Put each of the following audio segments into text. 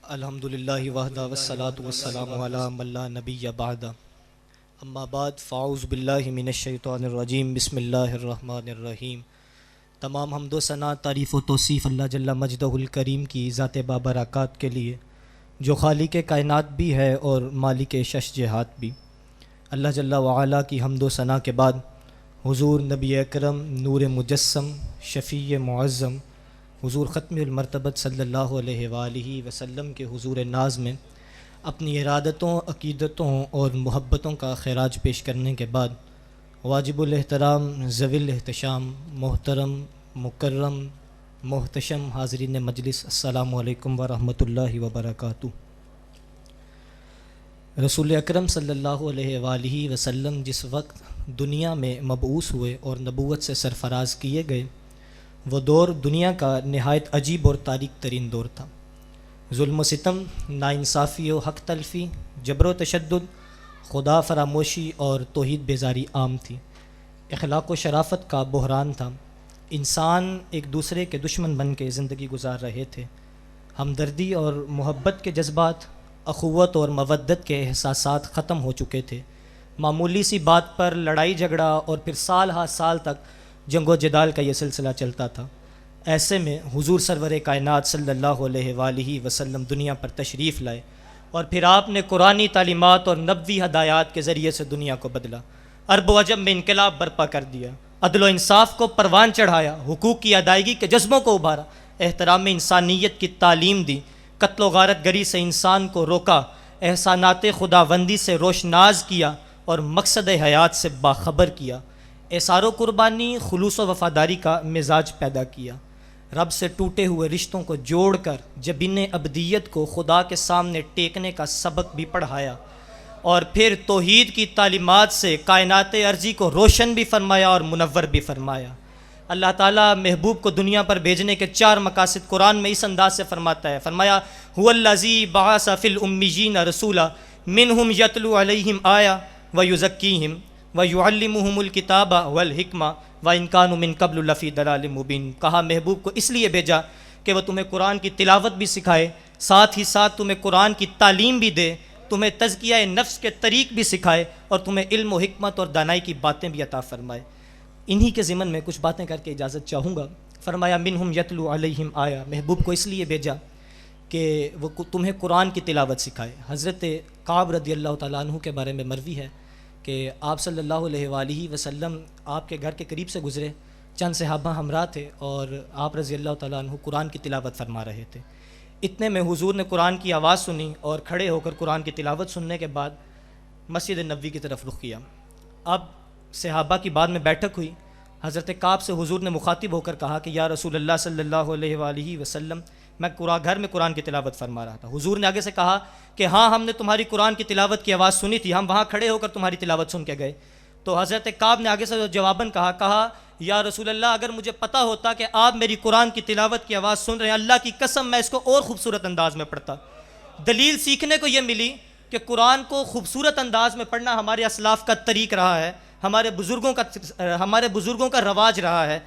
الحمدللہ وحدہ والصلاة والسلام علی من لا نبی بعد اما بعد فاعوذ باللہ من الشیطان الرجیم بسم اللہ الرحمن الرحیم۔ تمام حمد و ثنا، تعریف و توصیف اللہ جل مجدہ الکریم کی ذات بابرکات کے لیے جو خالق کائنات بھی ہے اور مالک شش جہات بھی۔ اللہ جل وعلا کی حمد و ثنا کے بعد حضور نبی اکرم نور مجسم شفیع معظم حضور ختم المرتبت صلی اللہ علیہ وآلہ وسلم کے حضور ناز میں اپنی ارادتوں، عقیدتوں اور محبتوں کا خراج پیش کرنے کے بعد واجب الاحترام ذوی الاحتشام محترم مکرم محتشم حاضرین مجلس، السلام علیکم ورحمۃ اللہ وبرکاتہ۔ رسول اکرم صلی اللہ علیہ وآلہ وسلم جس وقت دنیا میں مبعوث ہوئے اور نبوت سے سرفراز کیے گئے، وہ دور دنیا کا نہایت عجیب اور تاریک ترین دور تھا۔ ظلم و ستم، ناانصافی و حق تلفی، جبر و تشدد، خدا فراموشی اور توحید بیزاری عام تھی۔ اخلاق و شرافت کا بحران تھا۔ انسان ایک دوسرے کے دشمن بن کے زندگی گزار رہے تھے۔ ہمدردی اور محبت کے جذبات، اخوت اور مودت کے احساسات ختم ہو چکے تھے۔ معمولی سی بات پر لڑائی جھگڑا اور پھر سال ہا سال تک جنگ و جدال کا یہ سلسلہ چلتا تھا۔ ایسے میں حضور سرور کائنات صلی اللہ علیہ وآلہ وسلم دنیا پر تشریف لائے اور پھر آپ نے قرآنی تعلیمات اور نبوی ہدایات کے ذریعے سے دنیا کو بدلا، عرب و عجم میں انقلاب برپا کر دیا، عدل و انصاف کو پروان چڑھایا، حقوق کی ادائیگی کے جذبوں کو ابھارا، احترام انسانیت کی تعلیم دی، قتل و غارت گری سے انسان کو روکا، احسانات خداوندی سے روشناس کیا اور مقصد حیات سے باخبر کیا، اثار و قربانی، خلوص و وفاداری کا مزاج پیدا کیا، رب سے ٹوٹے ہوئے رشتوں کو جوڑ کر جبین ابدیت کو خدا کے سامنے ٹیکنے کا سبق بھی پڑھایا، اور پھر توحید کی تعلیمات سے کائنات ارضی کو روشن بھی فرمایا اور منور بھی فرمایا۔ اللہ تعالیٰ محبوب کو دنیا پر بھیجنے کے 4 مقاصد قرآن میں اس انداز سے فرماتا ہے، فرمایا هو الذی بعث فی الامیین رسولا منہم یتلو علیہم آیا ویزکیہم وَيُعَلِّمُهُمُ الْكِتَابَ وَالْحِکْمَةَ وَإِنْ كَانُوا مِن قَبْلُ لَفِي ضَلَالٍ مُبِینٍ۔ کہا محبوب کو اس لیے بھیجا کہ وہ تمہیں قرآن کی تلاوت بھی سکھائے، ساتھ ہی ساتھ تمہیں قرآن کی تعلیم بھی دے، تمہیں تزکیہ نفس کے طریق بھی سکھائے اور تمہیں علم و حکمت اور دانائی کی باتیں بھی عطا فرمائے۔ انہی کے ضمن میں کچھ باتیں کر کے اجازت چاہوں گا۔ فرمایا منہم یتلو علیہم آیا، محبوب کو اس لیے بھیجا کہ وہ تمہیں قرآن کی تلاوت سکھائے۔ حضرت کعب رضی اللہ تعالیٰ عنہ کے بارے میں مروی ہے کہ آپ صلی اللہ علیہ وآلہ وسلم آپ کے گھر کے قریب سے گزرے، چند صحابہ ہمراہ تھے اور آپ رضی اللہ تعالیٰ عنہ قرآن کی تلاوت فرما رہے تھے۔ اتنے میں حضور نے قرآن کی آواز سنی اور کھڑے ہو کر قرآن کی تلاوت سننے کے بعد مسجد نبوی کی طرف رخ کیا۔ اب صحابہ کی بعد میں بیٹھک ہوئی، حضرت کعب سے حضور نے مخاطب ہو کر کہا کہ یا رسول اللہ صلی اللہ علیہ وآلہ وسلم، میں گھر میں قرآن کی تلاوت فرما رہا تھا۔ حضور نے آگے سے کہا کہ ہاں ہم نے تمہاری قرآن کی تلاوت کی آواز سنی تھی، ہم وہاں کھڑے ہو کر تمہاری تلاوت سن کے گئے۔ تو حضرت کعب نے آگے سے جواباً کہا یا رسول اللہ، اگر مجھے پتہ ہوتا کہ آپ میری قرآن کی تلاوت کی آواز سن رہے ہیں، اللہ کی قسم میں اس کو اور خوبصورت انداز میں پڑھتا۔ دلیل سیکھنے کو یہ ملی کہ قرآن کو خوبصورت انداز میں پڑھنا ہمارے اسلاف کا طریق رہا ہے، ہمارے بزرگوں کا رواج رہا ہے۔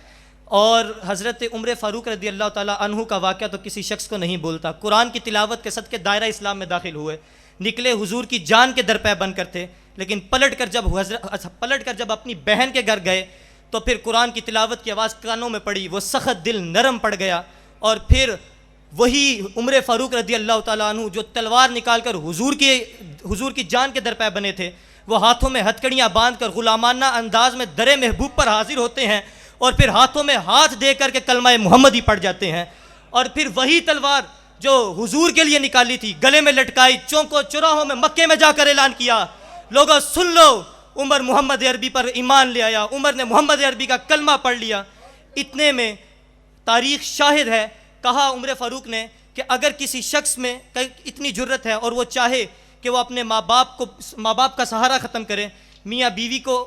اور حضرت عمر فاروق رضی اللہ تعالیٰ عنہ کا واقعہ تو کسی شخص کو نہیں بولتا۔ قرآن کی تلاوت کے صدقے دائرہ اسلام میں داخل ہوئے، نکلے حضور کی جان کے درپے بن کر تھے، لیکن پلٹ کر جب اپنی بہن کے گھر گئے تو پھر قرآن کی تلاوت کی آواز کانوں میں پڑی، وہ سخت دل نرم پڑ گیا، اور پھر وہی عمر فاروق رضی اللہ تعالیٰ عنہ جو تلوار نکال کر حضور کی جان کے درپے بنے تھے، وہ ہاتھوں میں ہتکڑیاں باندھ کر غلامانہ انداز میں در محبوب پر حاضر ہوتے ہیں اور پھر ہاتھوں میں ہاتھ دے کر کے کلمہ محمدی پڑھ جاتے ہیں، اور پھر وہی تلوار جو حضور کے لیے نکالی تھی گلے میں لٹکائی، چوکوں چوراہوں میں مکے میں جا کر اعلان کیا، لوگوں سن لو، عمر محمد عربی پر ایمان لے آیا، عمر نے محمد عربی کا کلمہ پڑھ لیا۔ اتنے میں تاریخ شاہد ہے، کہا عمر فاروق نے کہ اگر کسی شخص میں اتنی جرت ہے اور وہ چاہے کہ وہ اپنے ماں باپ کا سہارا ختم کرے، میاں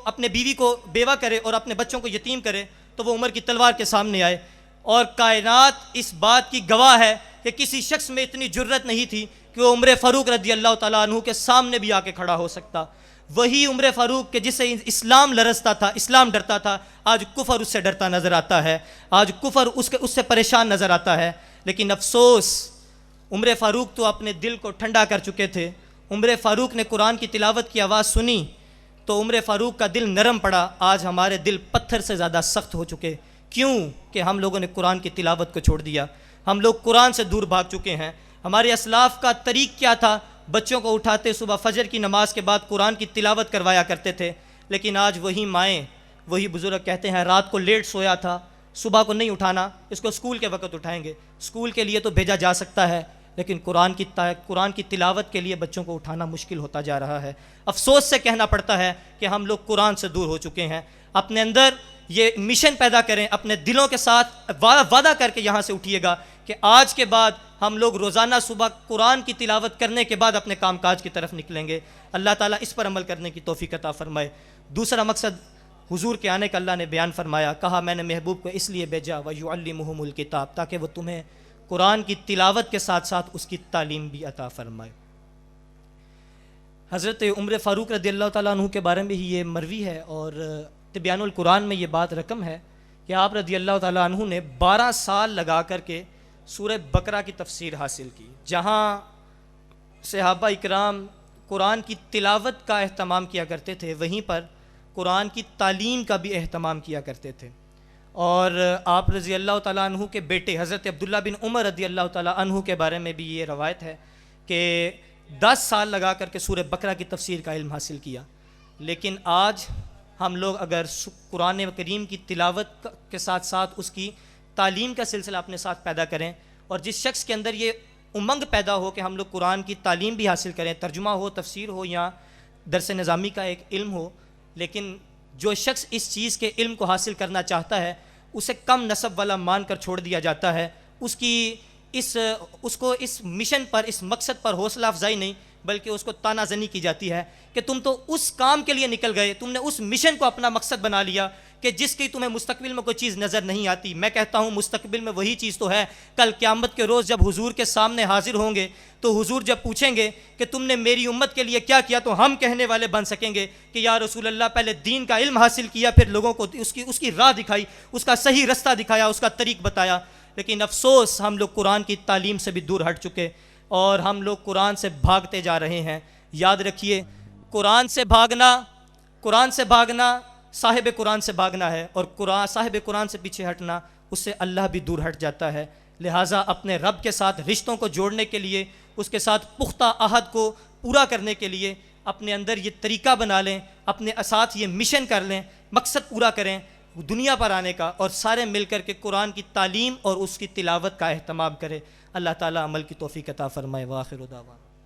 اپنے بیوی کو بیوہ کرے اور اپنے بچوں کو یتیم کرے، تو وہ عمر کی تلوار کے سامنے آئے، اور کائنات اس بات کی گواہ ہے کہ کسی شخص میں اتنی جرت نہیں تھی کہ وہ عمر فاروق رضی اللہ تعالیٰ عنہ کے سامنے بھی آ کے کھڑا ہو سکتا۔ وہی عمر فاروق کہ جسے اسلام لرزتا تھا، اسلام ڈرتا تھا، آج کفر اس سے ڈرتا نظر آتا ہے، آج کفر اس سے پریشان نظر آتا ہے۔ لیکن افسوس عمر فاروق تو اپنے دل کو ٹھنڈا کر چکے تھے. عمر فاروق نے قرآن کی تلاوت کی آواز سنی تو عمر فاروق کا دل نرم پڑا. آج ہمارے دل پتھر سے زیادہ سخت ہو چکے. کیوں؟ کہ ہم لوگوں نے قرآن کی تلاوت کو چھوڑ دیا. ہم لوگ قرآن سے دور بھاگ چکے ہیں. ہمارے اسلاف کا طریق کیا تھا؟ بچوں کو اٹھاتے صبح فجر کی نماز کے بعد قرآن کی تلاوت کروایا کرتے تھے. لیکن آج وہی مائیں، وہی بزرگ کہتے ہیں رات کو لیٹ سویا تھا، صبح کو نہیں اٹھانا، اس کو اسکول کے وقت اٹھائیں گے. اسکول کے لیے تو بھیجا جا سکتا ہے، لیکن قرآن کی تلاوت کے لیے بچوں کو اٹھانا مشکل ہوتا جا رہا ہے. افسوس سے کہنا پڑتا ہے کہ ہم لوگ قرآن سے دور ہو چکے ہیں. اپنے اندر یہ مشن پیدا کریں، اپنے دلوں کے ساتھ وعدہ کر کے یہاں سے اٹھیے گا کہ آج کے بعد ہم لوگ روزانہ صبح قرآن کی تلاوت کرنے کے بعد اپنے کام کاج کی طرف نکلیں گے. اللہ تعالیٰ اس پر عمل کرنے کی توفیق عطا فرمائے. دوسرا مقصد حضور کے آنے کا اللہ نے بیان فرمایا. کہا میں نے محبوب کو اس لیے بھیجا وَيُعَلِّمُهُمُ الْكِتَابَ، تاکہ وہ تمہیں قرآن کی تلاوت کے ساتھ ساتھ اس کی تعلیم بھی عطا فرمائے. حضرت عمر فاروق رضی اللہ تعالیٰ عنہ کے بارے میں ہی یہ مروی ہے، اور تبیان القرآن میں یہ بات رقم ہے کہ آپ رضی اللہ تعالیٰ عنہ نے 12 سال لگا کر کے سورہ بقرہ کی تفسیر حاصل کی. جہاں صحابہ اکرام قرآن کی تلاوت کا اہتمام کیا کرتے تھے، وہیں پر قرآن کی تعلیم کا بھی اہتمام کیا کرتے تھے. اور آپ رضی اللہ تعالیٰ عنہ کے بیٹے حضرت عبداللہ بن عمر رضی اللہ تعالیٰ عنہ کے بارے میں بھی یہ روایت ہے کہ 10 سال لگا کر کے سورہ بقرہ کی تفسیر کا علم حاصل کیا. لیکن آج ہم لوگ اگر قرآن کریم کی تلاوت کے ساتھ ساتھ اس کی تعلیم کا سلسلہ اپنے ساتھ پیدا کریں، اور جس شخص کے اندر یہ امنگ پیدا ہو کہ ہم لوگ قرآن کی تعلیم بھی حاصل کریں، ترجمہ ہو، تفسیر ہو، یا درس نظامی کا ایک علم ہو، لیکن جو شخص اس چیز کے علم کو حاصل کرنا چاہتا ہے اسے کم نسب والا مان کر چھوڑ دیا جاتا ہے. اس کو اس مشن پر، اس مقصد پر حوصلہ افزائی نہیں بلکہ اس کو تانا زنی کی جاتی ہے کہ تم تو اس کام کے لیے نکل گئے، تم نے اس مشن کو اپنا مقصد بنا لیا کہ جس کی تمہیں مستقبل میں کوئی چیز نظر نہیں آتی. میں کہتا ہوں مستقبل میں وہی چیز تو ہے. کل قیامت کے روز جب حضور کے سامنے حاضر ہوں گے تو حضور جب پوچھیں گے کہ تم نے میری امت کے لیے کیا کیا، تو ہم کہنے والے بن سکیں گے کہ یا رسول اللہ پہلے دین کا علم حاصل کیا، پھر لوگوں کو اس کی راہ دکھائی، اس کا صحیح رستہ دکھایا، اس کا طریق بتایا. لیکن افسوس ہم لوگ قرآن کی تعلیم سے بھی دور ہٹ چکے اور ہم لوگ قرآن سے بھاگتے جا رہے ہیں. یاد رکھیے قرآن سے بھاگنا صاحب قرآن سے بھاگنا ہے، اور صاحب قرآن سے پیچھے ہٹنا اس سے اللہ بھی دور ہٹ جاتا ہے. لہٰذا اپنے رب کے ساتھ رشتوں کو جوڑنے کے لیے، اس کے ساتھ پختہ عہد کو پورا کرنے کے لیے اپنے اندر یہ طریقہ بنا لیں، اپنے ساتھ یہ مشن کر لیں، مقصد پورا کریں دنیا پر آنے کا، اور سارے مل کر کے قرآن کی تعلیم اور اس کی تلاوت کا اہتمام کریں. اللہ تعالیٰ عمل کی توفیق عطا فرمائے. وآخر دعوانا